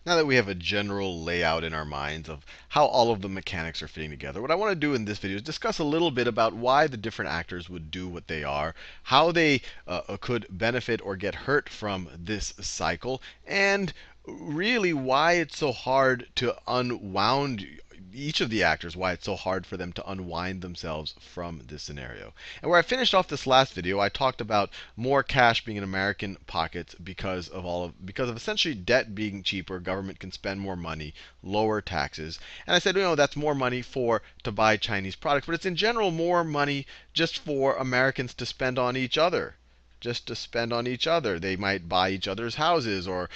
Now that we have a general layout in our minds of how all of the mechanics are fitting together, what I want to do in this video is discuss a little bit about why the different actors would do what they are, how they could benefit or get hurt from this cycle, and really why it's so hard to unwound each of the actors, why it's so hard for them to unwind themselves from this scenario. And where I finished off this last video, I talked about more cash being in American pockets because of essentially debt being cheaper, government can spend more money, lower taxes. And I said, that's more money to buy Chinese products, but it's in general more money just for Americans to spend on each other. Just to spend on each other. They might buy each other's houses or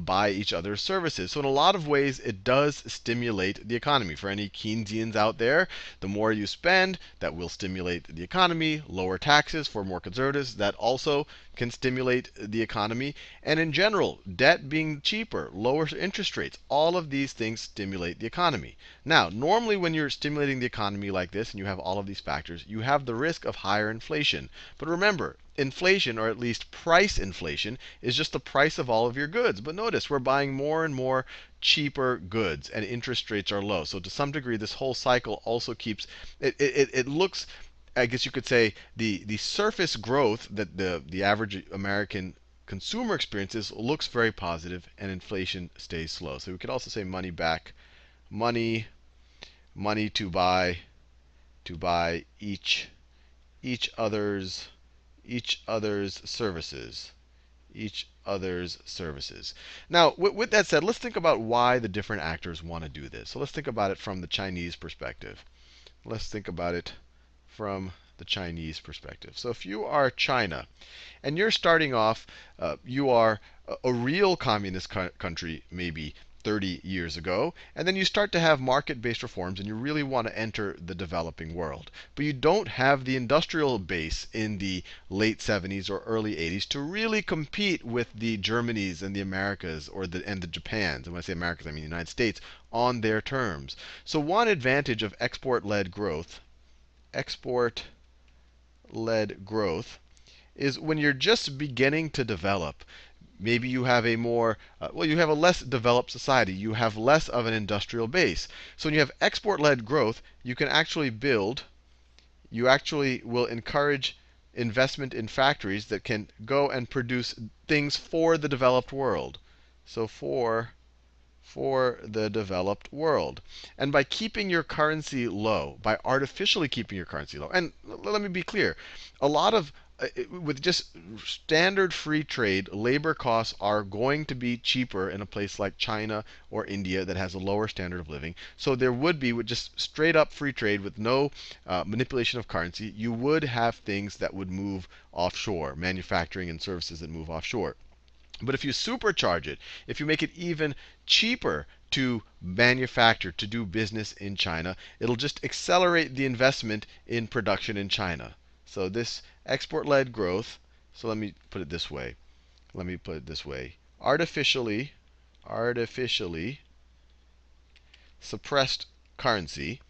buy each other's services. So in a lot of ways, it does stimulate the economy. For any Keynesians out there, the more you spend, that will stimulate the economy. Lower taxes for more conservatives, that also can stimulate the economy. And in general, debt being cheaper, lower interest rates, all of these things stimulate the economy. Now, normally when you're stimulating the economy like this and you have all of these factors, you have the risk of higher inflation. But remember, inflation, or at least price inflation, is just the price of all of your goods. But notice, we're buying more and more cheaper goods, and interest rates are low. So to some degree, this whole cycle also keeps, it looks, I guess you could say, the surface growth that the average American consumer experiences looks very positive, and inflation stays slow. So we could also say money back, money, money to buy each other's services. Each other's services. Now, with that said, let's think about why the different actors want to do this. So let's think about it from the Chinese perspective. Let's think about it from the Chinese perspective. So if you are China, and you're starting off, you are a real communist country, maybe 30 years ago, and then you start to have market-based reforms, and you really want to enter the developing world. But you don't have the industrial base in the late 70s or early 80s to really compete with the Germanys and the Americas and the Japans. And when I say Americas, I mean the United States, on their terms. So one advantage of export-led growth is when you're just beginning to develop. Maybe you have you have a less developed society. You have less of an industrial base. So when you have export-led growth, you actually will encourage investment in factories that can go and produce things for the developed world. So for the developed world. And by keeping your currency low, by artificially keeping your currency low, and let me be clear, a lot of with just standard free trade, labor costs are going to be cheaper in a place like China or India that has a lower standard of living. So there would be, with just straight up free trade with no manipulation of currency, you would have things that would move offshore, manufacturing and services that move offshore. But if you supercharge it, if you make it even cheaper to manufacture, to do business in China, it'll just accelerate the investment in production in China. So this export-led growth, so let me put it this way. Artificially suppressed currency.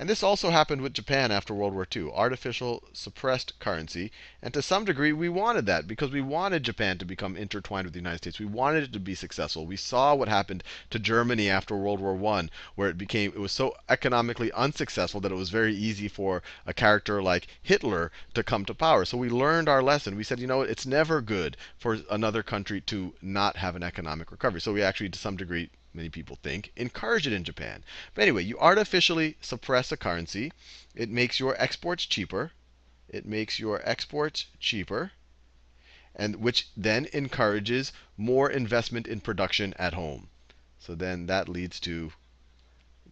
And this also happened with Japan after World War II. Artificial suppressed currency. And to some degree, we wanted that because we wanted Japan to become intertwined with the United States. We wanted it to be successful. We saw what happened to Germany after World War I, where it was so economically unsuccessful that it was very easy for a character like Hitler to come to power. So we learned our lesson. We said, it's never good for another country to not have an economic recovery. So we actually, to some degree, many people think, encourage it in Japan. But anyway, you artificially suppress a currency. It makes your exports cheaper. And which then encourages more investment in production at home. So then that leads to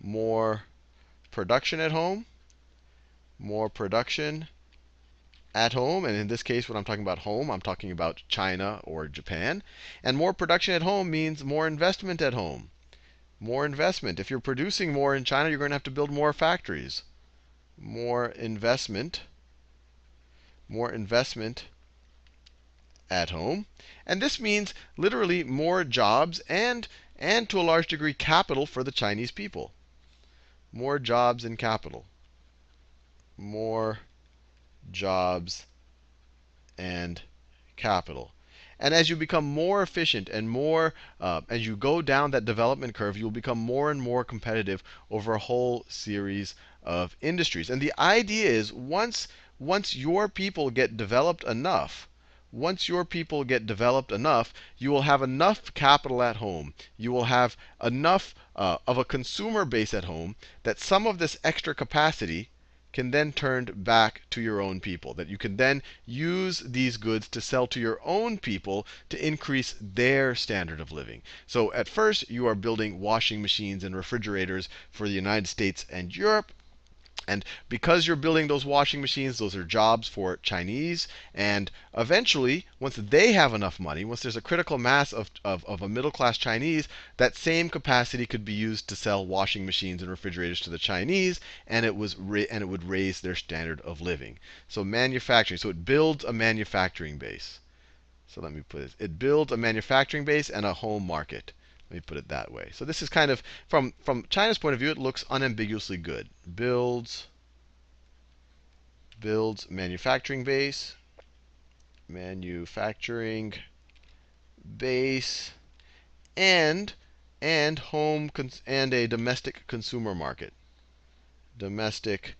more production at home, and in this case, when I'm talking about home, I'm talking about China or Japan. And more production at home means more investment at home. More investment. If you're producing more in China, you're going to have to build more factories. More investment at home. And this means literally more jobs and to a large degree capital for the Chinese people. More jobs and capital. More jobs and capital. And as you become more efficient and more, as you go down that development curve, you'll become more and more competitive over a whole series of industries. And the idea is once your people get developed enough, once your people get developed enough, you will have enough capital at home. You will have enough of a consumer base at home that some of this extra capacity can then turn back to your own people. That you can then use these goods to sell to your own people to increase their standard of living. So at first, you are building washing machines and refrigerators for the United States and Europe. And because you're building those washing machines, those are jobs for Chinese. And eventually, once they have enough money, once there's a critical mass of a middle class Chinese, that same capacity could be used to sell washing machines and refrigerators to the Chinese, and it would raise their standard of living. So manufacturing, so it builds a manufacturing base. So let me put it. It builds a manufacturing base and a home market. Let me put it that way. So this is kind of, from China's point of view, it looks unambiguously good. Builds manufacturing base, manufacturing base, and and a domestic consumer market. Domestic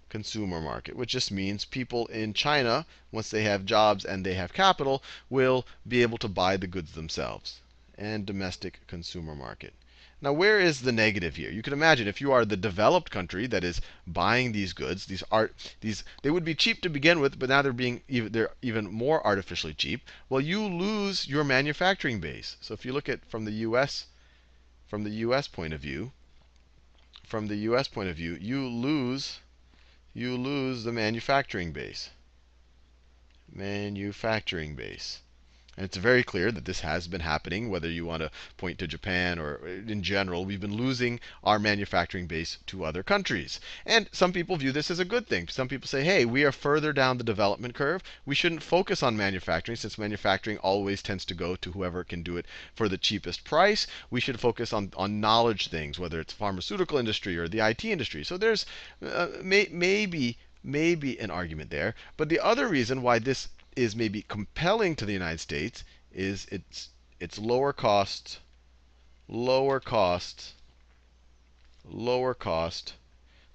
consumer market, which just means people in China, once they have jobs and they have capital, will be able to buy the goods themselves. And domestic consumer market. Now, where is the negative here? You can imagine if you are the developed country that is buying these goods, they would be cheap to begin with, but now they're even more artificially cheap. Well, you lose your manufacturing base. So if you look at from the US point of view, you lose the manufacturing base. Manufacturing base. And it's very clear that this has been happening, whether you want to point to Japan or in general. We've been losing our manufacturing base to other countries. And some people view this as a good thing. Some people say, hey, we are further down the development curve. We shouldn't focus on manufacturing, since manufacturing always tends to go to whoever can do it for the cheapest price. We should focus on knowledge things, whether it's pharmaceutical industry or the IT industry. So there's maybe an argument there. But the other reason why this is maybe compelling to the United States is its lower cost. So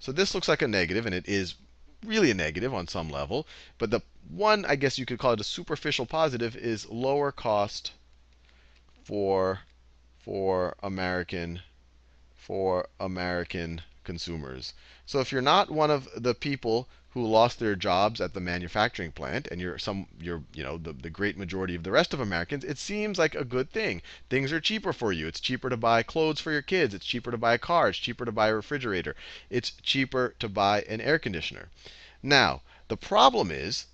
this looks like a negative, and it is really a negative on some level. But the one, I guess you could call it a superficial positive, is lower cost for American consumers. So if you're not one of the people who lost their jobs at the manufacturing plant, and you're the great majority of the rest of Americans, it seems like a good thing. Things are cheaper for you. It's cheaper to buy clothes for your kids. It's cheaper to buy a car. It's cheaper to buy a refrigerator. It's cheaper to buy an air conditioner. Now, the problem is,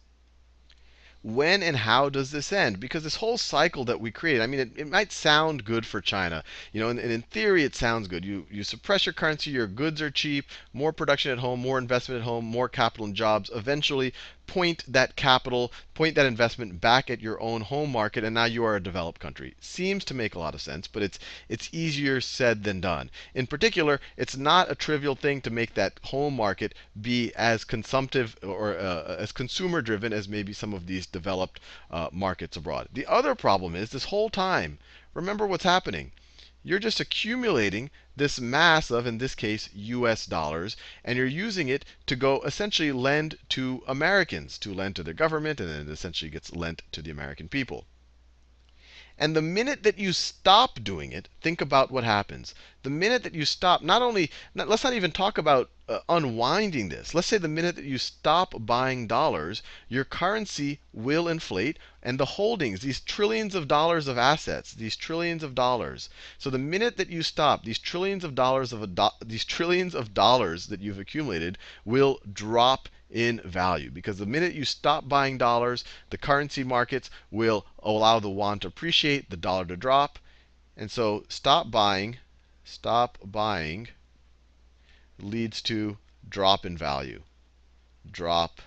when and how does this end? Because this whole cycle that we create, I mean, it might sound good for China. And in theory, it sounds good. You suppress your currency, your goods are cheap, more production at home, more investment at home, more capital and jobs. Eventually, point that investment back at your own home market, and now you are a developed country. Seems to make a lot of sense, but it's easier said than done. In particular, it's not a trivial thing to make that home market be as consumptive or as consumer driven as maybe some of these developed markets abroad. The other problem is, this whole time, remember what's happening. You're just accumulating this mass of, in this case, US dollars, and you're using it to go essentially lend to Americans, to lend to their government, and then it essentially gets lent to the American people. And the minute that you stop doing it, think about what happens. The minute that you stop, let's not even talk about unwinding this. Let's say the minute that you stop buying dollars, your currency will inflate, and the holdings, these trillions of dollars of assets, these trillions of dollars. So the minute that you stop, these trillions of dollars that you've accumulated will drop in value, because the minute you stop buying dollars, the currency markets will allow the yuan to appreciate, the dollar to drop. And so stop buying leads to drop in value. Drop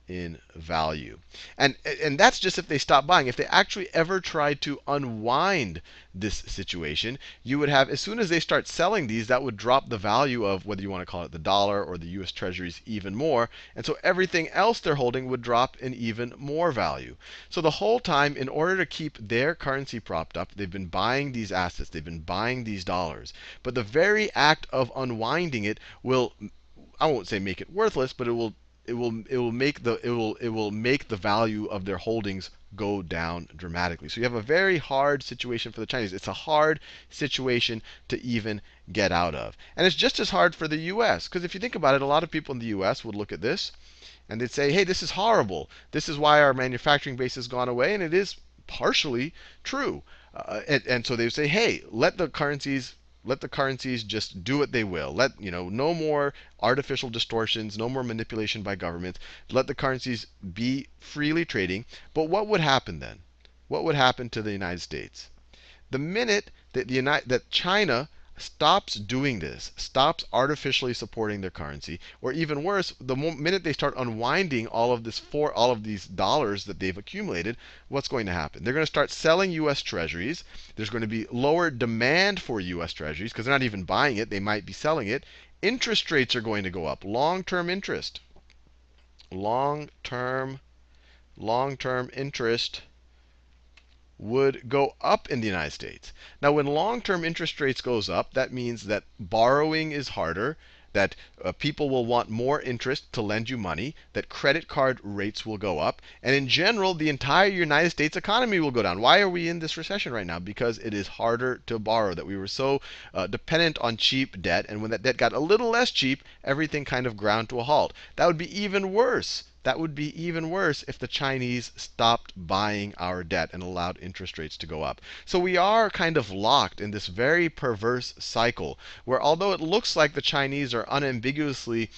in value. And that's just if they stop buying. If they actually ever tried to unwind this situation, you would have, as soon as they start selling these, that would drop the value of, whether you want to call it the dollar or the US Treasuries, even more. And so everything else they're holding would drop in even more value. So the whole time, in order to keep their currency propped up, they've been buying these assets, they've been buying these dollars. But the very act of unwinding it will, I won't say make it worthless, but it will make the value of their holdings go down dramatically. So you have a very hard situation for the Chinese. It's a hard situation to even get out of. And it's just as hard for the US, because if you think about it, a lot of people in the US would look at this and they'd say, hey, this is horrible. This is why our manufacturing base has gone away, and it is partially true. And so they would say, hey, let the currencies just do what they will. No more artificial distortions, no more manipulation by governments. Let the currencies be freely trading. But what would happen then? What would happen to the United States? The minute that China stops doing this, stops artificially supporting their currency, or even worse, the minute they start unwinding all of these dollars that they've accumulated, what's going to happen? They're going to start selling US Treasuries. There's going to be lower demand for US Treasuries because they're not even buying it, they might be selling it. Interest rates are going to go up. Long-term interest. Long-term interest would go up in the United States. Now, when long-term interest rates goes up, that means that borrowing is harder, that people will want more interest to lend you money, that credit card rates will go up, and in general, the entire United States economy will go down. Why are we in this recession right now? Because it is harder to borrow, that we were so dependent on cheap debt, and when that debt got a little less cheap, everything kind of ground to a halt. That would be even worse. That would be even worse if the Chinese stopped buying our debt and allowed interest rates to go up. So we are kind of locked in this very perverse cycle where, although it looks like the Chinese are unambiguously,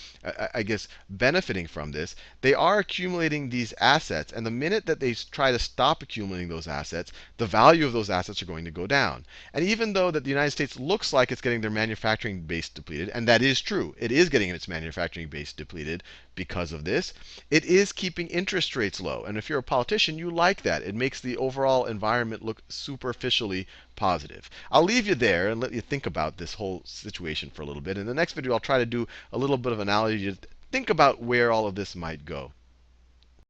I guess, benefiting from this, they are accumulating these assets. And the minute that they try to stop accumulating those assets, the value of those assets are going to go down. And even though that the United States looks like it's getting their manufacturing base depleted, and that is true, it is getting its manufacturing base depleted because of this, it is keeping interest rates low. And if you're a politician, you like that. It makes the overall environment look superficially positive. I'll leave you there and let you think about this whole situation for a little bit. In the next video, I'll try to do a little bit of analogy to think about where all of this might go.